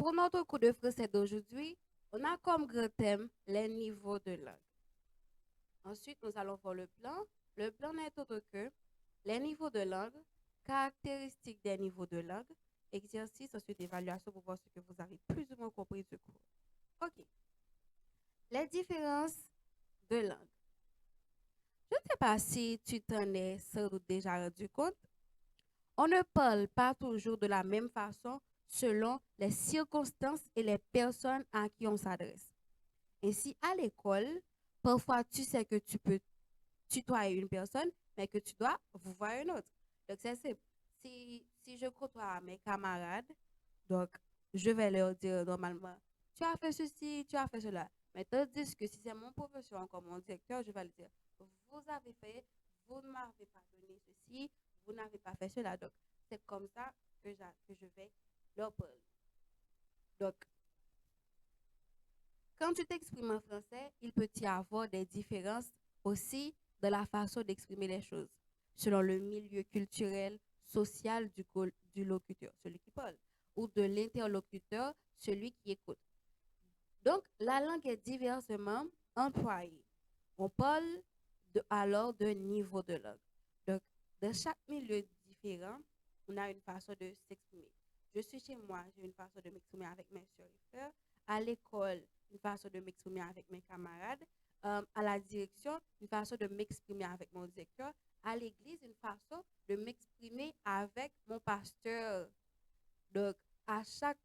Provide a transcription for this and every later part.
Pour notre cours de français d'aujourd'hui, on a comme grand thème les niveaux de langue. Ensuite, nous allons voir le plan. Le plan n'est autre que les niveaux de langue, caractéristiques des niveaux de langue, exercice, ensuite évaluation pour voir ce que vous avez plus ou moins compris du cours. OK. Les différences de langue. Je ne sais pas si tu t'en es sans doute déjà rendu compte. On ne parle pas toujours de la même façon selon les circonstances et les personnes à qui on s'adresse. Ainsi, à l'école, parfois tu sais que tu peux tutoyer une personne, mais que tu dois vous voir une autre. Donc, c'est simple. Si je côtoie mes camarades, donc je vais leur dire normalement, tu as fait ceci, tu as fait cela. Mais tandis que si c'est mon professeur comme mon directeur, je vais lui dire, vous avez fait, vous ne m'avez pas donné ceci, vous n'avez pas fait cela. Donc, c'est comme ça que je vais leur parler. Donc, quand tu t'exprimes en français, il peut y avoir des différences aussi de la façon d'exprimer les choses, selon le milieu culturel, social du locuteur, celui qui parle, ou de l'interlocuteur, celui qui écoute. Donc, la langue est diversement employée. On parle alors de niveau de langue. Donc, dans chaque milieu différent, on a une façon de s'exprimer. Je suis chez moi, j'ai une façon de m'exprimer avec mes soeurs et frères. À l'école, une façon de m'exprimer avec mes camarades. À la direction, une façon de m'exprimer avec mon directeur. À l'église, une façon de m'exprimer avec mon pasteur. Donc, à chaque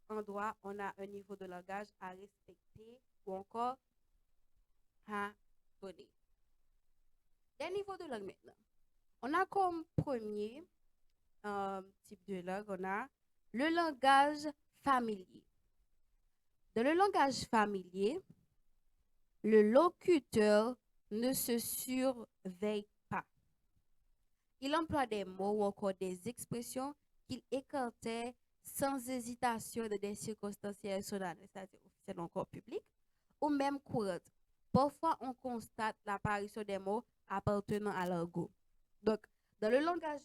endroit, on a un niveau de langage à respecter ou encore à donner. Des niveaux de langue maintenant. On a comme premier type de langue, on a le langage familier. Dans le langage familier, le locuteur ne se surveille pas. Il emploie des mots ou encore des expressions qu'il écartait sans hésitation dans des circonstances solennelles, c'est-à-dire officielles ou encore publiques, ou même courantes. Parfois, on constate l'apparition des mots appartenant à l'argot. Donc, dans le langage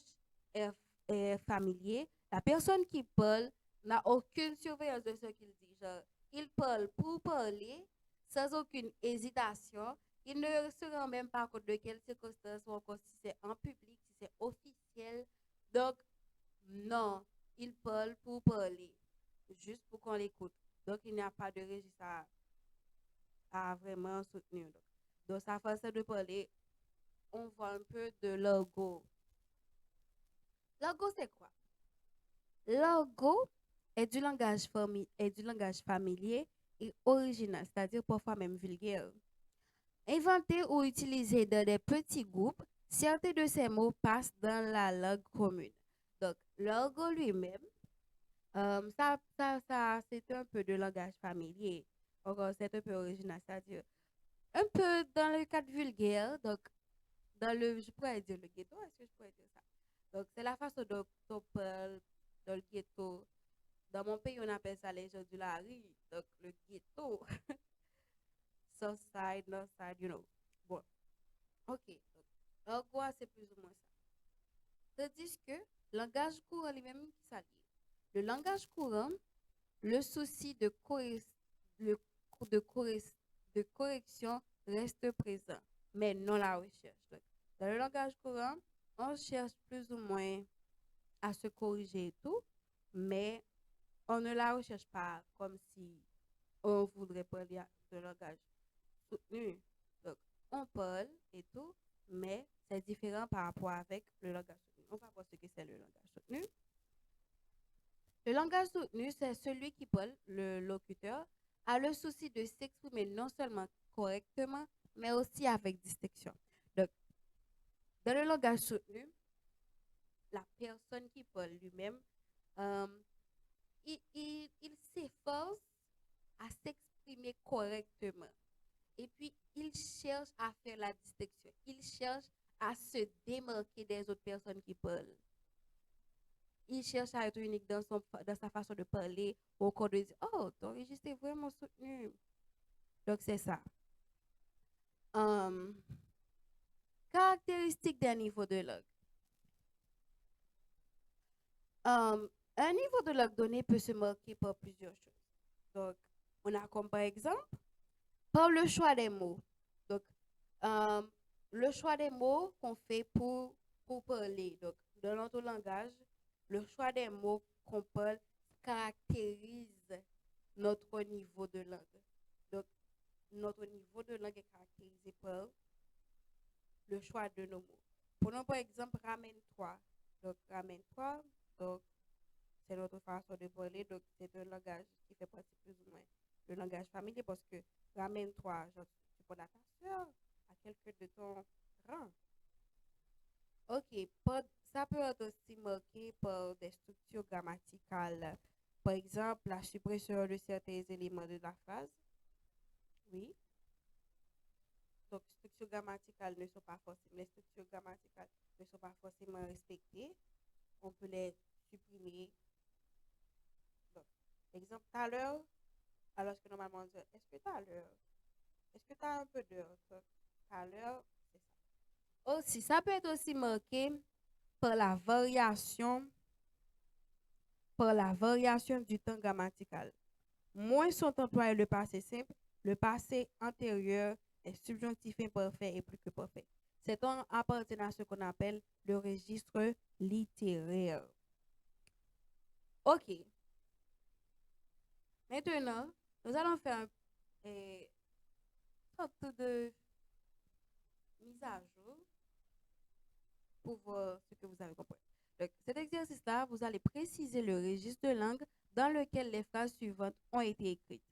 euh, familier, la personne qui parle n'a aucune surveillance de ce qu'il dit. Genre, il parle pour parler sans aucune hésitation. Il ne se rend même pas compte de quelles circonstances ou encore si c'est en public, si c'est officiel. Donc, non, il parle pour parler, juste pour qu'on l'écoute. Donc, il n'y a pas de registre à vraiment soutenir. Donc, dans sa façon de parler, on voit un peu de l'argot. L'argot, c'est quoi? L'argot est du langage familier et original, c'est-à-dire parfois même vulgaire. Inventé ou utilisé dans des petits groupes, certains de ces mots passent dans la langue commune. Donc, l'argot lui-même, c'est un peu de langage familier. Encore, c'est un peu original, c'est-à-dire un peu dans le cadre vulgaire, donc je pourrais dire le ghetto, est-ce que je pourrais dire ça? Donc, c'est la façon dont on parle dans le ghetto. Dans mon pays, on appelle ça les gens de la rue, donc le ghetto. South side, north side, you know. Bon, ok. Donc, en gros, c'est plus ou moins ça. Tandis que langage courant lui-même qui s'allie. Le langage courant, le souci le, de, de correction reste présent, mais non la recherche. Donc, dans le langage courant, on cherche plus ou moins à se corriger et tout, mais on ne la recherche pas comme si on voudrait parler de langage soutenu. Donc, on parle et tout, mais c'est différent par rapport avec le langage soutenu. On va voir ce que c'est le langage soutenu. Le langage soutenu, c'est celui qui parle, le locuteur, a le souci de s'exprimer non seulement correctement, mais aussi avec distinction. Donc, dans le langage soutenu, la personne qui parle lui-même, euh, il s'efforce à s'exprimer correctement. Et puis, il cherche à faire la distinction. Il cherche à se démarquer des autres personnes qui parlent. Il cherche à être unique dans sa façon de parler ou encore de dire, oh, ton registre est vraiment soutenu. Donc, c'est ça. Um, Caractéristiques d'un niveau de langue. Un niveau de langue donnée peut se marquer par plusieurs choses. Donc, on a comme par exemple, par le choix des mots. Donc, euh, le choix des mots qu'on fait pour parler. Donc, dans notre langage, le choix des mots qu'on parle caractérise notre niveau de langue. Donc, notre niveau de langue est caractérisé par le choix de nos mots. Prenons par exemple ramène-toi. Donc, ramène-toi. Donc, c'est notre façon de parler. Donc, c'est un langage qui fait partie plus ou moins du langage familier parce que ramène-toi, genre, tu parles à ta soeur, à quelqu'un de ton rang. Ok, ça peut être aussi marqué par des structures grammaticales. Par exemple, la suppression de certains éléments de la phrase. Oui. Donc, les structures grammaticales ne sont pas forcément respectées. On peut les supprimer. Donc, exemple, tout à l'heure, alors que normalement on dit, est-ce que tu as l'heure? Est-ce que tu as un peu d'heure? Donc, tout à l'heure, c'est ça. Aussi, ça peut être aussi marqué par la variation, par la variation du temps grammatical. Moins sont employés le passé simple, le passé antérieur est subjonctif imparfait et plus que parfait. C'est temps appartient à ce qu'on appelle le registre littéraire. OK. Maintenant, nous allons faire une sorte de mise à jour pour voir ce que vous avez compris. Donc, cet exercice-là, vous allez préciser le registre de langue dans lequel les phrases suivantes ont été écrites.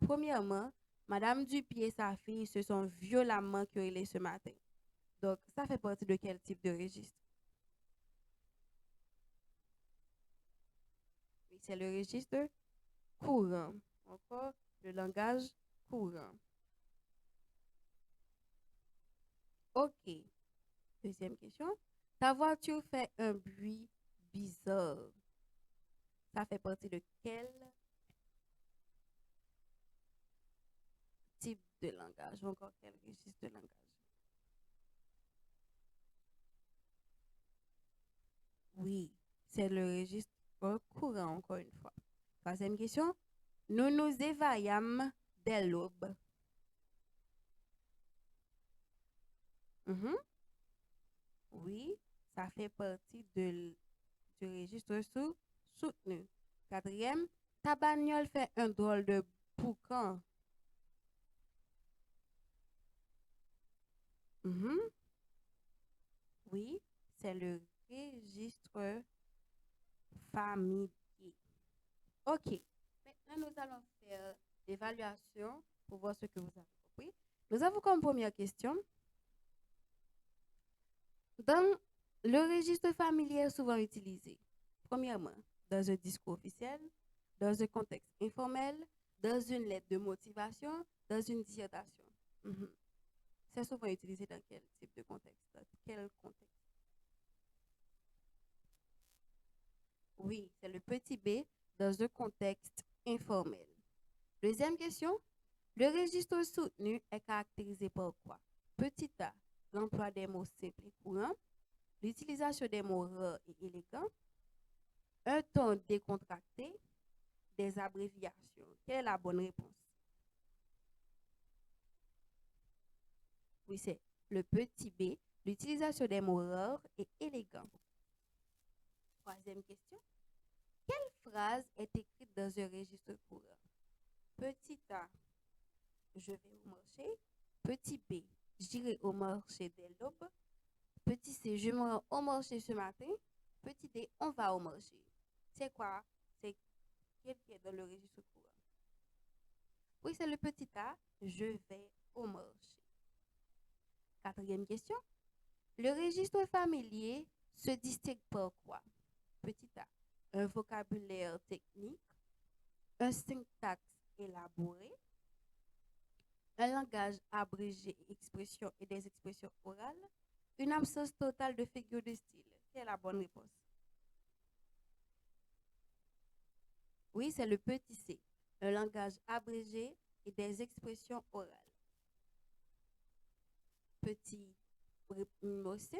Premièrement, Madame Dupier et sa fille se sont violemment querellées ce matin. Donc, ça fait partie de quel type de registre? Oui, c'est le registre courant. Encore, le langage courant. OK. Deuxième question. Ta voiture fait un bruit bizarre. Ça fait partie de quel type de langage? Ou encore quel registre de langage? Oui, c'est le registre courant, encore une fois. Troisième question. Nous nous éveillâmes dès l'aube. Mhm. Oui, ça fait partie du registre soutenu. Quatrième, ta bagnole fait un drôle de boucan. Mhm. Oui, c'est le registre familier. OK. Maintenant, nous allons faire l'évaluation pour voir ce que vous avez compris. Nous avons comme première question. Dans le registre familier est souvent utilisé, premièrement, dans un discours officiel, dans un contexte informel, dans une lettre de motivation, dans une dissertation. Mhm. C'est souvent utilisé dans quel type de contexte? Dans quel contexte? Oui, c'est le petit b dans un contexte informel. Deuxième question. Le registre soutenu est caractérisé par quoi? Petit a, l'emploi des mots simples et courants, l'utilisation des mots rares et élégants, un ton décontracté, des abréviations. Quelle est la bonne réponse? Oui, c'est le petit b, l'utilisation des mots rares et élégants. Troisième question. Quelle phrase est écrite dans un registre courant? Petit a, je vais au marché. Petit b, j'irai au marché dès l'aube. Petit c, je me rends au marché ce matin. Petit d, on va au marché. C'est quoi? C'est quel qui est dans le registre courant? Oui, c'est le petit a, je vais au marché. Quatrième question. Le registre familier se distingue par quoi? Petit a, un vocabulaire technique, un syntaxe élaboré, un langage abrégé et des expressions orales, une absence totale de figure de style. Quelle est la bonne réponse? Oui, c'est le petit c, un langage abrégé et des expressions orales. Petit numéro 5.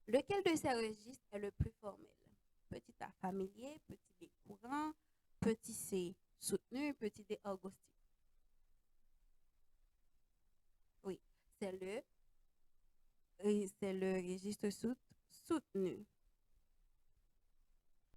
Lequel de ces registres est le plus formel? petit A familier, petit B courant, petit C soutenu, petit D ergostique. Oui, c'est le, c'est le registre soutenu.